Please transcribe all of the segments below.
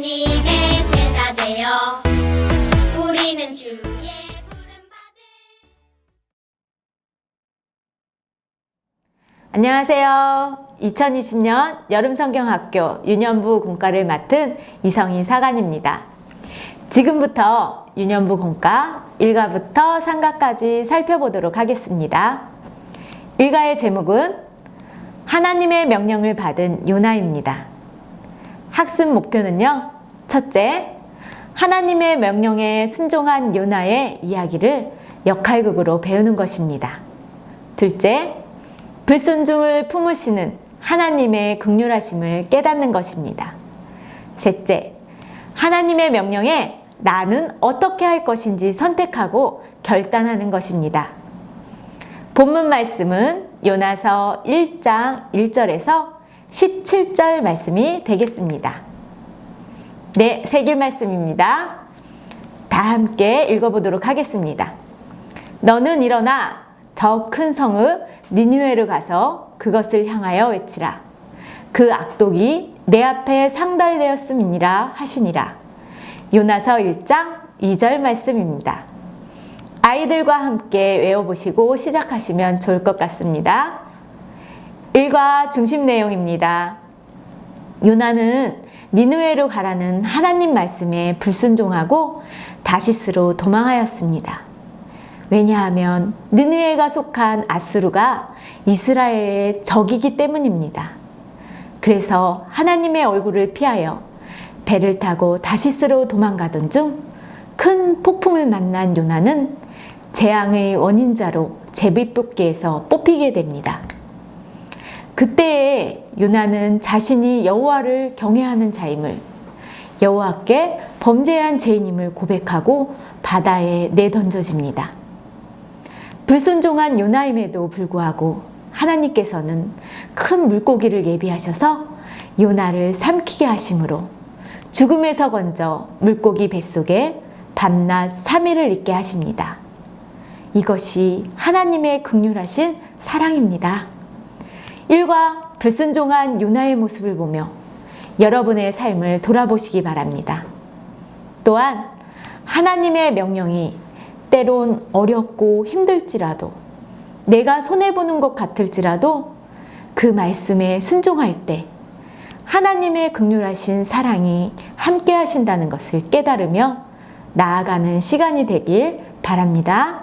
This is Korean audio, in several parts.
예수님의 제자 되어 우리는 주의 부름받은 안녕하세요. 2020년 여름성경학교 유년부 공과를 맡은 이성인 사관입니다. 지금부터 유년부 공과 1과부터 3과까지 살펴보도록 하겠습니다. 1과의 제목은 하나님의 명령을 받은 요나입니다. 학습 목표는요. 첫째, 하나님의 명령에 순종한 요나의 이야기를 역할극으로 배우는 것입니다. 둘째, 불순종을 품으시는 하나님의 긍휼하심을 깨닫는 것입니다. 셋째, 하나님의 명령에 나는 어떻게 할 것인지 선택하고 결단하는 것입니다. 본문 말씀은 요나서 1장 1절에서 17절 말씀이 되겠습니다. 네, 새길 말씀입니다. 다 함께 읽어보도록 하겠습니다. 너는 일어나 저 큰 성읍 니느웨로 가서 그것을 향하여 외치라. 그 악독이 내 앞에 상달되었음이니라 하시니라. 요나서 1장 2절 말씀입니다. 아이들과 함께 외워보시고 시작하시면 좋을 것 같습니다. 1과 중심 내용입니다. 요나는 니느웨로 가라는 하나님 말씀에 불순종하고 다시스로 도망하였습니다. 왜냐하면 니느웨가 속한 아수르가 이스라엘의 적이기 때문입니다. 그래서 하나님의 얼굴을 피하여 배를 타고 다시스로 도망가던 중 큰 폭풍을 만난 요나는 재앙의 원인자로 제비뽑기에서 뽑히게 됩니다. 그때에 요나는 자신이 여호와를 경외하는 자임을, 여호와께 범죄한 죄인임을 고백하고 바다에 내던져집니다. 불순종한 요나임에도 불구하고 하나님께서는 큰 물고기를 예비하셔서 요나를 삼키게 하심으로 죽음에서 건져 물고기 뱃속에 밤낮 3일을 있게 하십니다. 이것이 하나님의 긍휼하신 사랑입니다. 1과 불순종한 요나의 모습을 보며 여러분의 삶을 돌아보시기 바랍니다. 또한 하나님의 명령이 때론 어렵고 힘들지라도, 내가 손해보는 것 같을지라도 그 말씀에 순종할 때 하나님의 긍휼하신 사랑이 함께 하신다는 것을 깨달으며 나아가는 시간이 되길 바랍니다.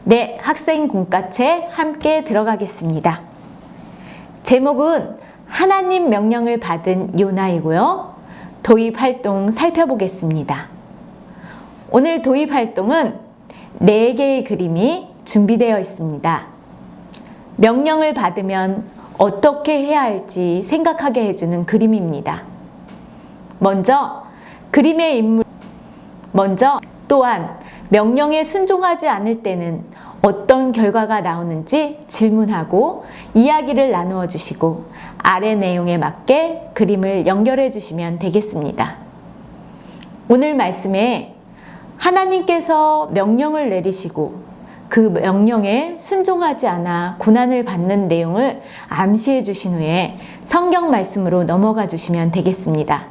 네, 학생 공과체 함께 들어가겠습니다. 제목은 하나님 명령을 받은 요나이고요. 도입 활동 살펴보겠습니다. 오늘 도입 활동은 4개의 그림이 준비되어 있습니다. 명령을 받으면 어떻게 해야 할지 생각하게 해주는 그림입니다. 먼저 그림의 인물, 또한 명령에 순종하지 않을 때는 어떤 결과가 나오는지 질문하고 이야기를 나누어 주시고 아래 내용에 맞게 그림을 연결해 주시면 되겠습니다. 오늘 말씀에 하나님께서 명령을 내리시고 그 명령에 순종하지 않아 고난을 받는 내용을 암시해 주신 후에 성경 말씀으로 넘어가 주시면 되겠습니다.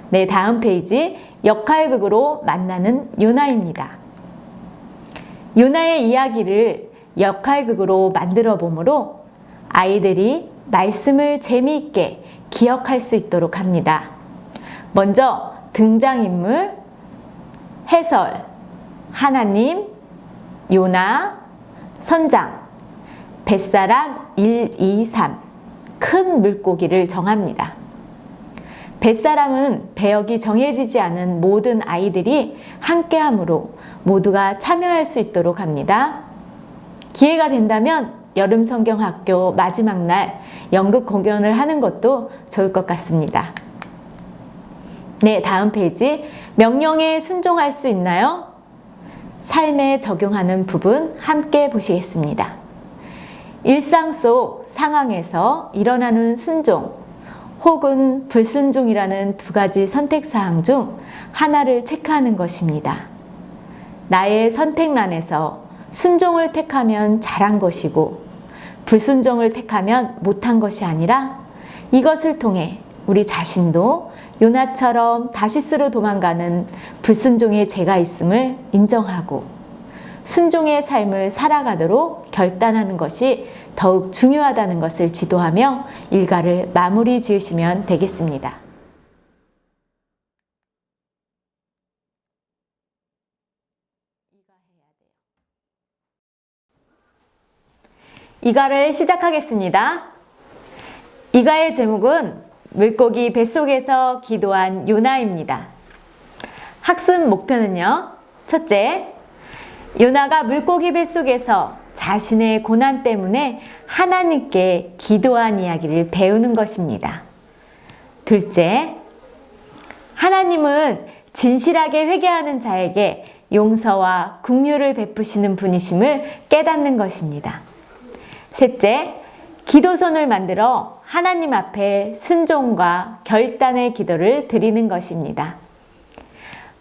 네, 다음 페이지 역할극으로 만나는 요나입니다. 요나의 이야기를 역할극으로 만들어 보므로 아이들이 말씀을 재미있게 기억할 수 있도록 합니다. 먼저 등장인물, 해설, 하나님, 요나, 선장, 뱃사람 1, 2, 3, 큰 물고기를 정합니다. 뱃사람은 배역이 정해지지 않은 모든 아이들이 함께하므로 모두가 참여할 수 있도록 합니다. 기회가 된다면 여름성경학교 마지막 날 연극 공연을 하는 것도 좋을 것 같습니다. 네, 다음 페이지. 명령에 순종할 수 있나요? 삶에 적용하는 부분 함께 보시겠습니다. 일상 속 상황에서 일어나는 순종 혹은 불순종이라는 2가지 선택사항 중 하나를 체크하는 것입니다. 나의 선택란에서 순종을 택하면 잘한 것이고 불순종을 택하면 못한 것이 아니라 이것을 통해 우리 자신도 요나처럼 다시스로 도망가는 불순종의 죄가 있음을 인정하고 순종의 삶을 살아가도록 결단하는 것이 더욱 중요하다는 것을 지도하며 일과를 마무리 지으시면 되겠습니다. 이과를 시작하겠습니다. 이과의 제목은 물고기 뱃속에서 기도한 요나입니다. 학습 목표는요. 첫째, 요나가 물고기 뱃속에서 자신의 고난 때문에 하나님께 기도한 이야기를 배우는 것입니다. 둘째, 하나님은 진실하게 회개하는 자에게 용서와 긍휼을 베푸시는 분이심을 깨닫는 것입니다. 셋째, 기도선을 만들어 하나님 앞에 순종과 결단의 기도를 드리는 것입니다.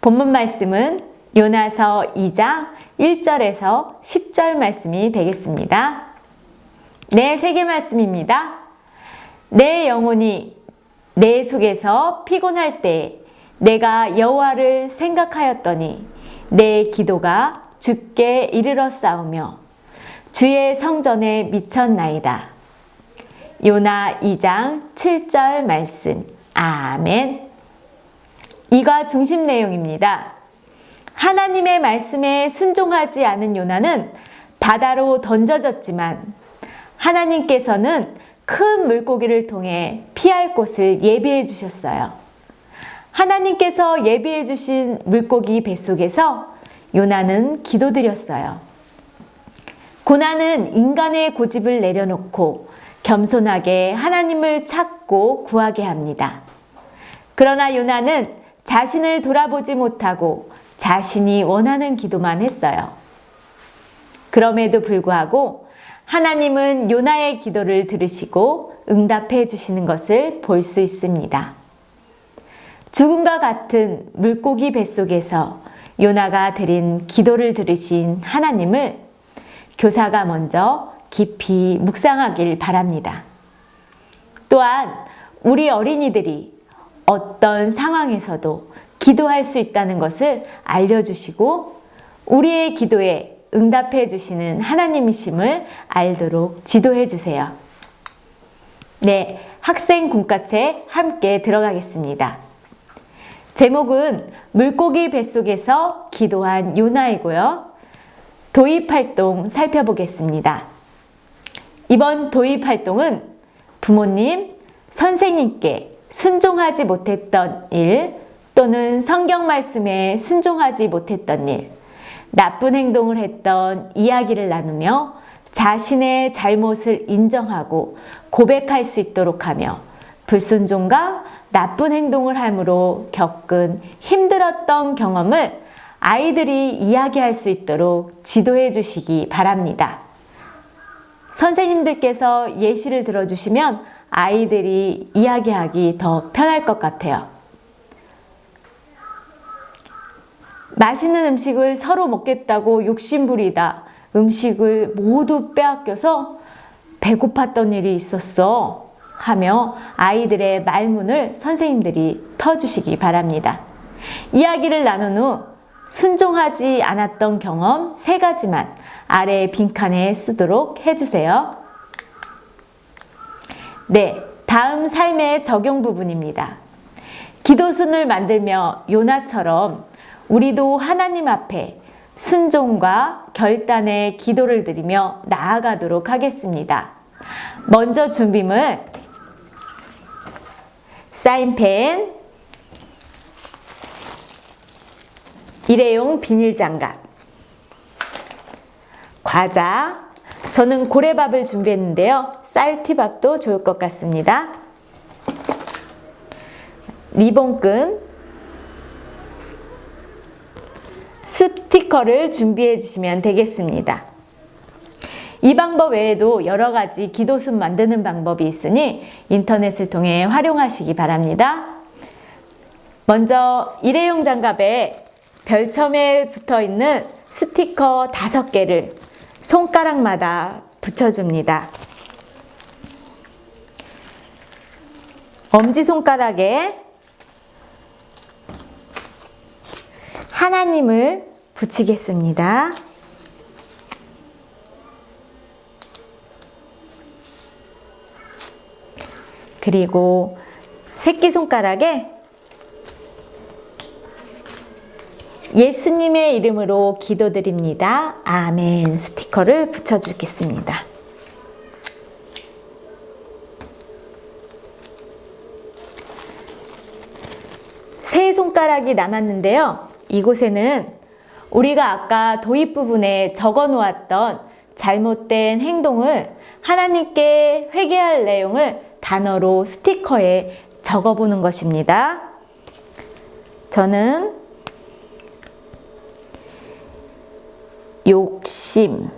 본문 말씀은 요나서 2장 1절에서 10절 말씀이 되겠습니다. 네, 세계 말씀입니다. 내 영혼이 내 속에서 피곤할 때에 내가 여호와를 생각하였더니 내 기도가 주께 이르렀사오며 주의 성전에 미쳤나이다. 요나 2장 7절 말씀. 아멘. 이과 중심 내용입니다. 하나님의 말씀에 순종하지 않은 요나는 바다로 던져졌지만 하나님께서는 큰 물고기를 통해 피할 곳을 예비해 주셨어요. 하나님께서 예비해 주신 물고기 뱃속에서 요나는 기도드렸어요. 고난은 인간의 고집을 내려놓고 겸손하게 하나님을 찾고 구하게 합니다. 그러나 요나는 자신을 돌아보지 못하고 자신이 원하는 기도만 했어요. 그럼에도 불구하고 하나님은 요나의 기도를 들으시고 응답해 주시는 것을 볼 수 있습니다. 죽음과 같은 물고기 뱃속에서 요나가 드린 기도를 들으신 하나님을 교사가 먼저 깊이 묵상하길 바랍니다. 또한 우리 어린이들이 어떤 상황에서도 기도할 수 있다는 것을 알려주시고 우리의 기도에 응답해 주시는 하나님이심을 알도록 지도해 주세요. 네, 학생 공과책 함께 들어가겠습니다. 제목은 물고기 뱃속에서 기도한 요나이고요. 도입활동 살펴보겠습니다. 이번 도입활동은 부모님, 선생님께 순종하지 못했던 일 또는 성경 말씀에 순종하지 못했던 일, 나쁜 행동을 했던 이야기를 나누며 자신의 잘못을 인정하고 고백할 수 있도록 하며 불순종과 나쁜 행동을 함으로 겪은 힘들었던 경험을 아이들이 이야기할 수 있도록 지도해 주시기 바랍니다. 선생님들께서 예시를 들어주시면 아이들이 이야기하기 더 편할 것 같아요. 맛있는 음식을 서로 먹겠다고 욕심부리다 음식을 모두 빼앗겨서 배고팠던 일이 있었어 하며 아이들의 말문을 선생님들이 터주시기 바랍니다. 이야기를 나눈 후 순종하지 않았던 경험 3가지만 아래 빈칸에 쓰도록 해주세요. 네, 다음 삶의 적용 부분입니다. 기도순을 만들며 요나처럼 우리도 하나님 앞에 순종과 결단의 기도를 드리며 나아가도록 하겠습니다. 먼저 준비물, 사인펜, 일회용 비닐장갑, 과자, 저는 고래밥을 준비했는데요. 쌀티밥도 좋을 것 같습니다. 리본끈, 스티커를 준비해 주시면 되겠습니다. 이 방법 외에도 여러 가지 기도순 만드는 방법이 있으니 인터넷을 통해 활용하시기 바랍니다. 먼저 일회용 장갑에 별첨에 붙어 있는 스티커 5개를 손가락마다 붙여줍니다. 엄지손가락에 하나님을 붙이겠습니다. 그리고 새끼손가락에 예수님의 이름으로 기도드립니다. 아멘 스티커를 붙여주겠습니다. 세 손가락이 남았는데요. 이곳에는 우리가 아까 도입 부분에 적어 놓았던 잘못된 행동을 하나님께 회개할 내용을 단어로 스티커에 적어 보는 것입니다. 저는 욕심,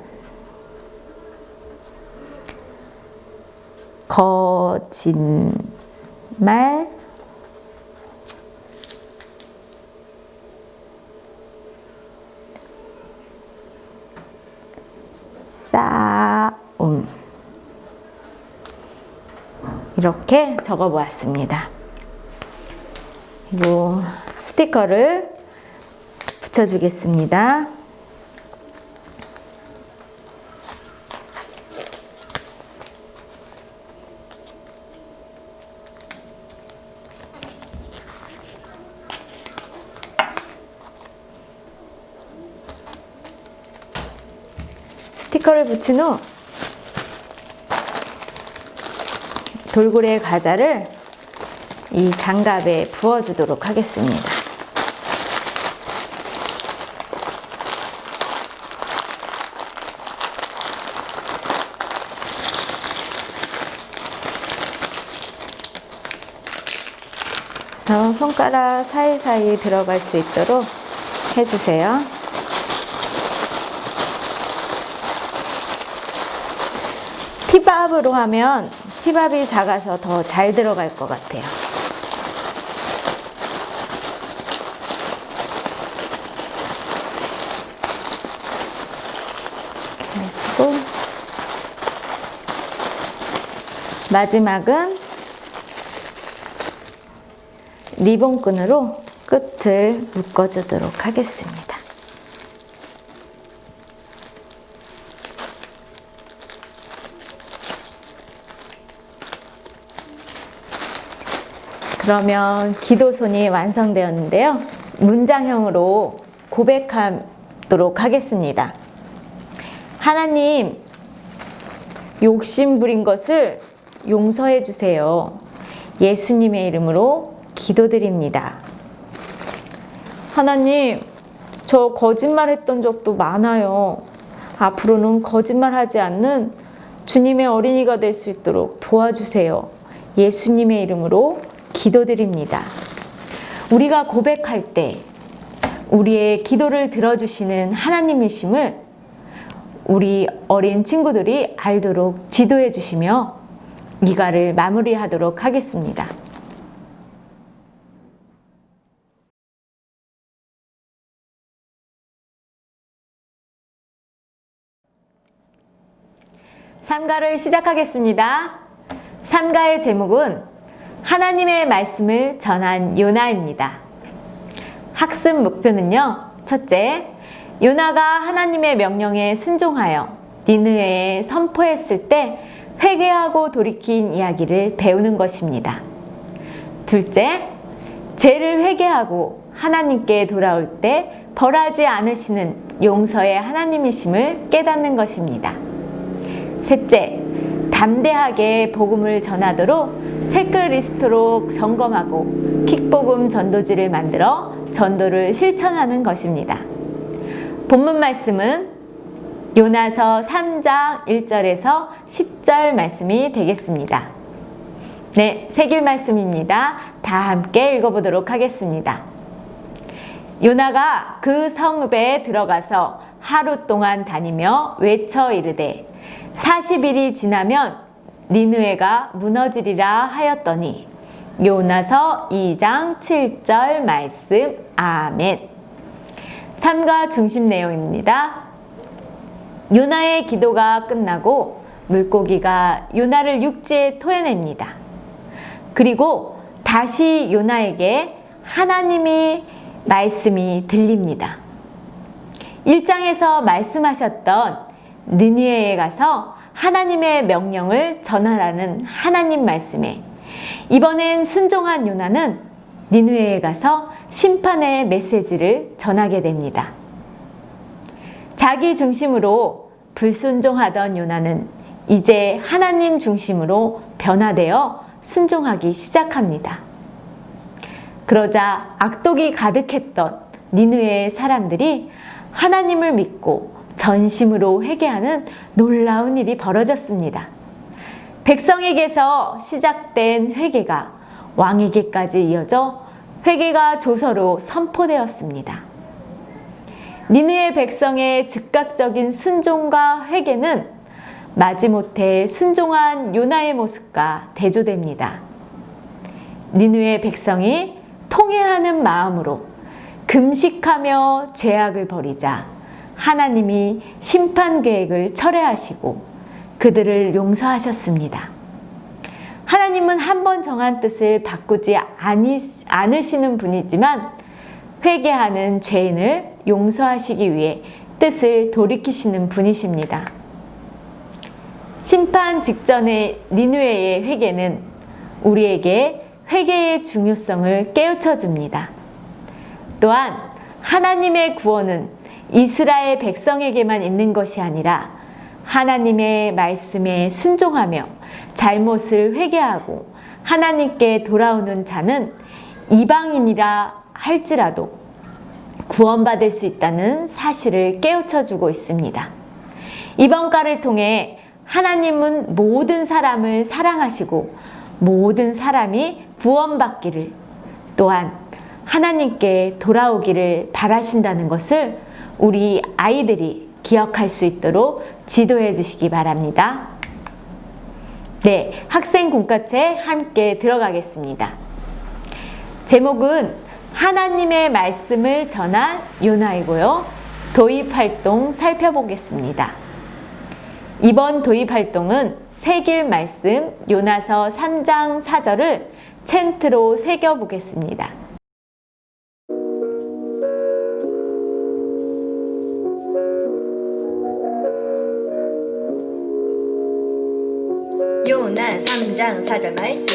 거짓말, 싸움 이렇게 적어 보았습니다. 그리고 스티커를 붙여주겠습니다. 스티커를 붙인 후 돌고래 과자를 이 장갑에 부어주도록 하겠습니다. 그래서 손가락 사이사이 들어갈 수 있도록 해주세요. 티밥으로 하면 티밥이 작아서 더 잘 들어갈 것 같아요. 이렇게 하시고 마지막은 리본끈으로 끝을 묶어주도록 하겠습니다. 그러면 기도손이 완성되었는데요. 문장형으로 고백하도록 하겠습니다. 하나님, 욕심 부린 것을 용서해 주세요. 예수님의 이름으로 기도드립니다. 하나님, 저 거짓말했던 적도 많아요. 앞으로는 거짓말하지 않는 주님의 어린이가 될 수 있도록 도와주세요. 예수님의 이름으로 기도드립니다. 우리가 고백할 때 우리의 기도를 들어주시는 하나님이심을 우리 어린 친구들이 알도록 지도해 주시며 이가를 마무리하도록 하겠습니다. 삼가를 시작하겠습니다. 삼가의 제목은 하나님의 말씀을 전한 요나입니다. 학습 목표는요. 첫째, 요나가 하나님의 명령에 순종하여 니느웨에 선포했을 때 회개하고 돌이킨 이야기를 배우는 것입니다. 둘째, 죄를 회개하고 하나님께 돌아올 때 벌하지 않으시는 용서의 하나님이심을 깨닫는 것입니다. 셋째, 담대하게 복음을 전하도록 체크리스트로 점검하고 킥복음 전도지를 만들어 전도를 실천하는 것입니다. 본문 말씀은 요나서 3장 1절에서 10절 말씀이 되겠습니다. 네, 새길 말씀입니다. 다 함께 읽어보도록 하겠습니다. 요나가 그 성읍에 들어가서 하루 동안 다니며 외쳐 이르되 40일이 지나면 니느웨가 무너지리라 하였더니 요나서 2장 7절 말씀. 아멘. 삼가 중심 내용입니다. 요나의 기도가 끝나고 물고기가 요나를 육지에 토해냅니다. 그리고 다시 요나에게 하나님이 말씀이 들립니다. 1장에서 말씀하셨던 느니에에 가서 하나님의 명령을 전하라는 하나님 말씀에 이번엔 순종한 요나는 니느웨에 가서 심판의 메시지를 전하게 됩니다. 자기 중심으로 불순종하던 요나는 이제 하나님 중심으로 변화되어 순종하기 시작합니다. 그러자 악독이 가득했던 니느웨의 사람들이 하나님을 믿고 전심으로 회개하는 놀라운 일이 벌어졌습니다. 백성에게서 시작된 회개가 왕에게까지 이어져 회개가 조서로 선포되었습니다. 니느웨 백성의 즉각적인 순종과 회개는 마지못해 순종한 요나의 모습과 대조됩니다. 니느웨 백성이 통회하는 마음으로 금식하며 죄악을 버리자 하나님이 심판 계획을 철회하시고 그들을 용서하셨습니다. 하나님은 한 번 정한 뜻을 바꾸지 않으시는 분이지만 회개하는 죄인을 용서하시기 위해 뜻을 돌이키시는 분이십니다. 심판 직전의 니느웨의 회개는 우리에게 회개의 중요성을 깨우쳐 줍니다. 또한 하나님의 구원은 이스라엘 백성에게만 있는 것이 아니라 하나님의 말씀에 순종하며 잘못을 회개하고 하나님께 돌아오는 자는 이방인이라 할지라도 구원받을 수 있다는 사실을 깨우쳐 주고 있습니다. 이번 가를 통해 하나님은 모든 사람을 사랑하시고 모든 사람이 구원받기를 또한 하나님께 돌아오기를 바라신다는 것을 우리 아이들이 기억할 수 있도록 지도해 주시기 바랍니다. 네, 학생 공과체 함께 들어가겠습니다. 제목은 하나님의 말씀을 전한 요나이고요. 도입활동 살펴보겠습니다. 이번 도입활동은 새길 말씀 요나서 3장 4절을 챈트로 새겨보겠습니다. 요나 3장 4절 말씀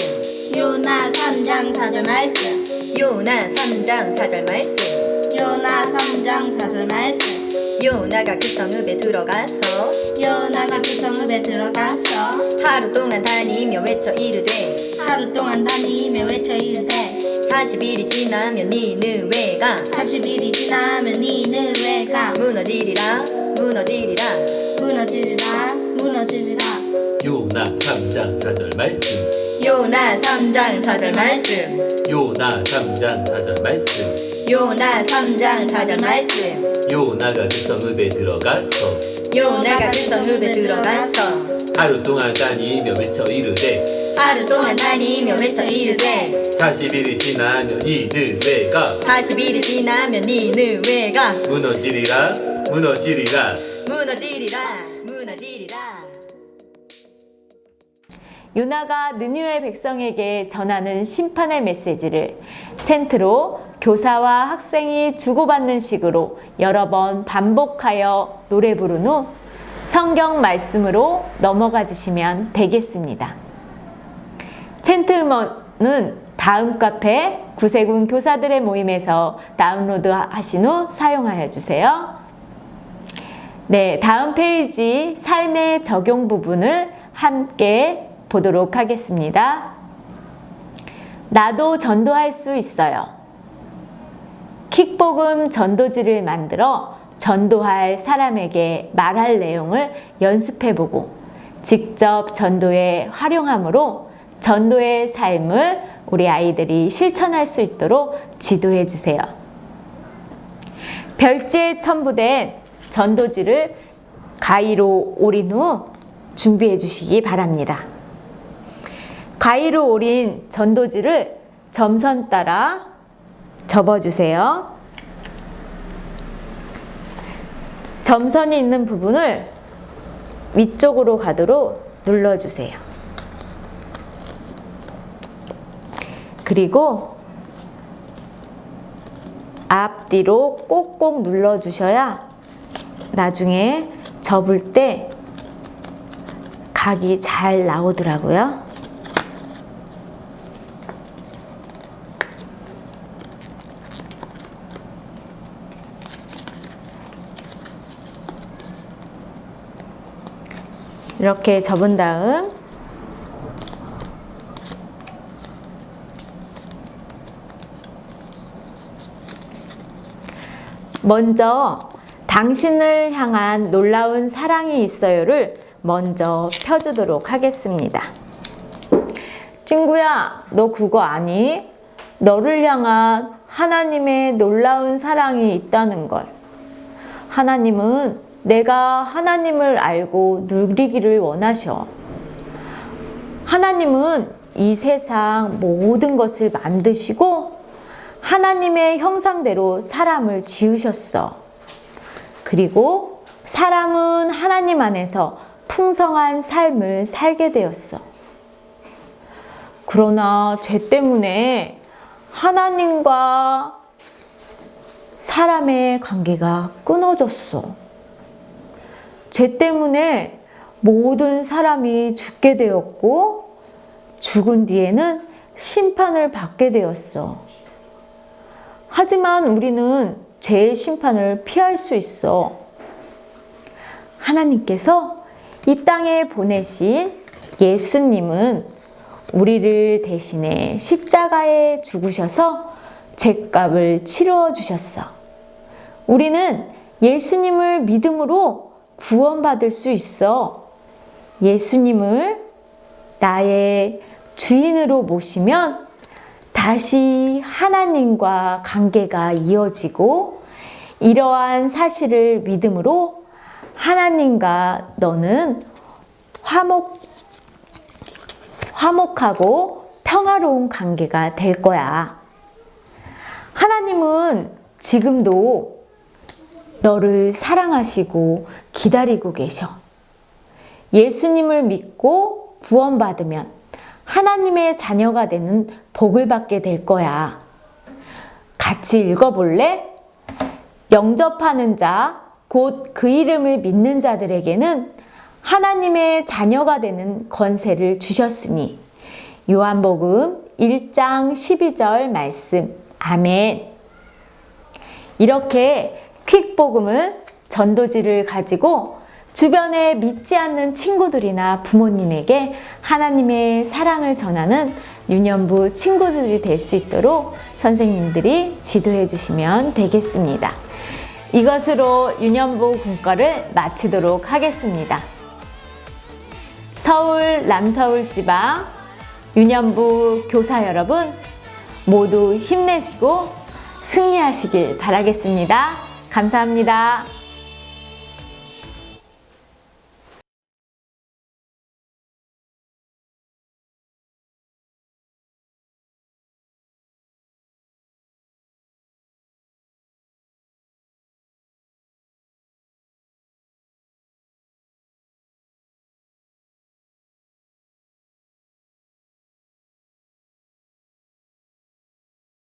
요나 3장 4절 말씀 요나 3장 4절 말씀 요나 3장 4절 말씀 요나가 그 성읍에 들어가서 요나가 그 성읍에 들어가서 하루 동안 다니며 외쳐 이르되 하루 동안 다니며 외쳐 이르되 40일이 지나면 니느웨가 40일이 지나면 니느웨가 무너지리라 무너지리라 무너지리라 무너지리라 요나 3장 4절 말씀 요나 3장 4절 말씀 요나 3장 4절 말씀 요나 3장 4절 말씀 요나가 그 성읍에 들어가서 요나가 그 성읍에 들어가서 하루 동안 다니며 외쳐 이르되 하루 동안 다니며 외쳐 이르되 40일이 지나면 니느웨가 40일이 지나면 니느웨가 무너지리라 무너지리라 무너지리라 무너지리라 요나가 느니웨 백성에게 전하는 심판의 메시지를 챈트로 교사와 학생이 주고받는 식으로 여러 번 반복하여 노래 부른 후 성경 말씀으로 넘어가 주시면 되겠습니다. 챈트 음원은 다음 카페 구세군 교사들의 모임에서 다운로드 하신 후 사용하여 주세요. 네, 다음 페이지 삶의 적용 부분을 함께 보도록 하겠습니다. 나도 전도할 수 있어요. 킥복음 전도지를 만들어 전도할 사람에게 말할 내용을 연습해보고 직접 전도에 활용함으로 전도의 삶을 우리 아이들이 실천할 수 있도록 지도해 주세요. 별지에 첨부된 전도지를 가위로 오린 후 준비해 주시기 바랍니다. 가위로 오린 전도지를 점선 따라 접어주세요. 점선이 있는 부분을 위쪽으로 가도록 눌러주세요. 그리고 앞뒤로 꼭꼭 눌러주셔야 나중에 접을 때 각이 잘 나오더라고요. 이렇게 접은 다음 먼저 당신을 향한 놀라운 사랑이 있어요를 먼저 펴주도록 하겠습니다. 친구야, 너 그거 아니? 너를 향한 하나님의 놀라운 사랑이 있다는 걸. 하나님은 내가 하나님을 알고 누리기를 원하셔. 하나님은 이 세상 모든 것을 만드시고 하나님의 형상대로 사람을 지으셨어. 그리고 사람은 하나님 안에서 풍성한 삶을 살게 되었어. 그러나 죄 때문에 하나님과 사람의 관계가 끊어졌어. 죄 때문에 모든 사람이 죽게 되었고 죽은 뒤에는 심판을 받게 되었어. 하지만 우리는 죄의 심판을 피할 수 있어. 하나님께서 이 땅에 보내신 예수님은 우리를 대신해 십자가에 죽으셔서 죄값을 치루어 주셨어. 우리는 예수님을 믿음으로 구원받을 수 있어. 예수님을 나의 주인으로 모시면 다시 하나님과 관계가 이어지고 이러한 사실을 믿음으로 하나님과 너는 화목하고 평화로운 관계가 될 거야. 하나님은 지금도 너를 사랑하시고 기다리고 계셔. 예수님을 믿고 구원받으면 하나님의 자녀가 되는 복을 받게 될 거야. 같이 읽어볼래? 영접하는 자, 곧 그 이름을 믿는 자들에게는 하나님의 자녀가 되는 권세를 주셨으니. 요한복음 1장 12절 말씀. 아멘. 이렇게 퀵복음을 전도지를 가지고 주변에 믿지 않는 친구들이나 부모님에게 하나님의 사랑을 전하는 유년부 친구들이 될 수 있도록 선생님들이 지도해 주시면 되겠습니다. 이것으로 유년부 군거를 마치도록 하겠습니다. 서울 남서울 지방 유년부 교사 여러분 모두 힘내시고 승리하시길 바라겠습니다. 감사합니다.